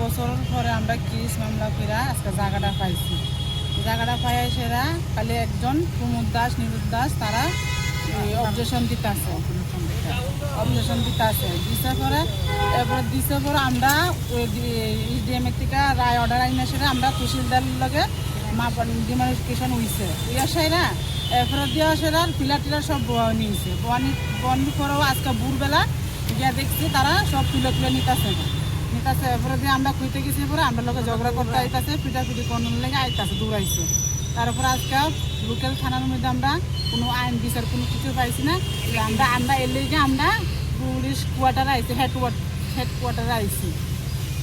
বছর পরে আমরা কেস মামলা করে আজকে জায়গাটা পাইছি। জায়গাটা পাই সেরা খালি একজন প্রমোদ দাস, নিরুদ দাস তারা অবজেকশন দিতে আছে, দিছে পরে এরপরে দিছে পরে আমরা ওই ডিএমএ থেকে রায় অর্ডার আইনা সেরা আমরা তহসিলদার লগে ডিমার্কেশন হয়েছে ইয়া সেরা এরপরে দিয়া সেরা পিলার টিলার সব নিয়েছে বনি করেও আজকে ভোরবেলা গিয়া দেখছি তারা সব তুলে নিতেছে এরপরে দিয়ে আমরা খুঁজতে গেছি পরে আমরা লোকে ঝগড়া করতে আইতাছে, পিটাপিটি কোন লেগে আইতাছে দৌড়াইছে। তারপরে আজকে লোকাল থানার মধ্যে আমরা কোনো আইন বিচার কোনো কিছু পাইছি না। আমরা এর লেগে আমরা পুলিশ কোয়ার্টারে আইছি, হেড কোয়ার্টারে আইছি।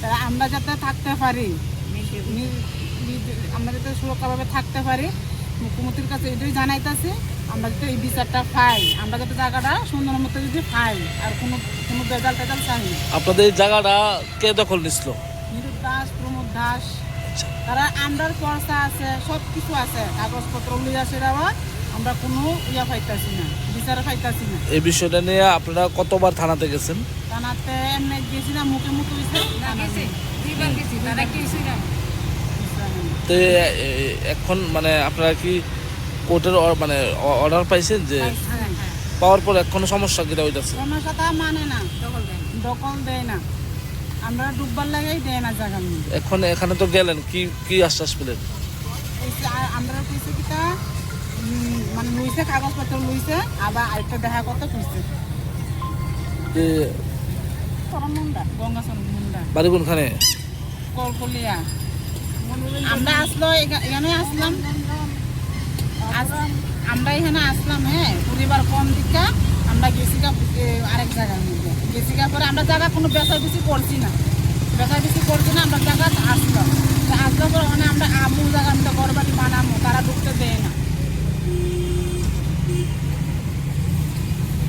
তারা আমরা যাতে থাকতে পারি, আমরা যাতে সুরক্ষাভাবে থাকতে পারি, মুখ্যমন্ত্রীর কাছে এটাই জানাইতেছি আমরা যাতে এই বিচারটা পাই, আমরা যাতে জায়গাটা সুন্দর মতো যদি পাই, আর কোনো বেজাল টেজাল চাই না। আপনাদের এই জায়গাটা কে দখল নিছিল? নিরুদ দাস, প্রমোদ দাস, তারা আমরার পয়সা আছে, সব কিছু আছে, কাগজপত্র লিয়ে আসে দেওয়া, আমরা কোনো ইয়া পাইতাছি না, বিচার পাইতাছি না। এই বিষয়টা নিয়ে আপনারা কতবার থানাতে গেছেন? থানাতে এমনি গেছি না, মুখে তো এখন মানে আপনারা কি কোর্টের মানে অর্ডার পাইছেন যে পাওয়ার পর কোনো সমস্যা কিনা হইতাছে? সমস্যা তা মানে না, দখল দেয় না, আমরা ডুববার লাগাই দেয় না জায়গার মধ্যে। এখন এখানে তো গেলেন, কি আশ্বাস পেলেন? আমরা কইছে কিটা মানে লইছে, কাগজপত্র লইছে, আবার আরেকটা দেখা করতে কইছে। গঙ্গাচরণ মুন্ডা বাড়ি কোনখানে? কলকলিয়া। আমরা আসলো এখানে আসলাম, আমরা এখানে আসলাম, হ্যাঁ পরিবার কম দিকা আমরা গেছি আরেক জায়গার মধ্যে গেছি পরে আমরা জায়গা কোনো বেচা বেশি করছি না, আমরা জায়গা আসলাম পরে মানে আমরা আমুল জায়গার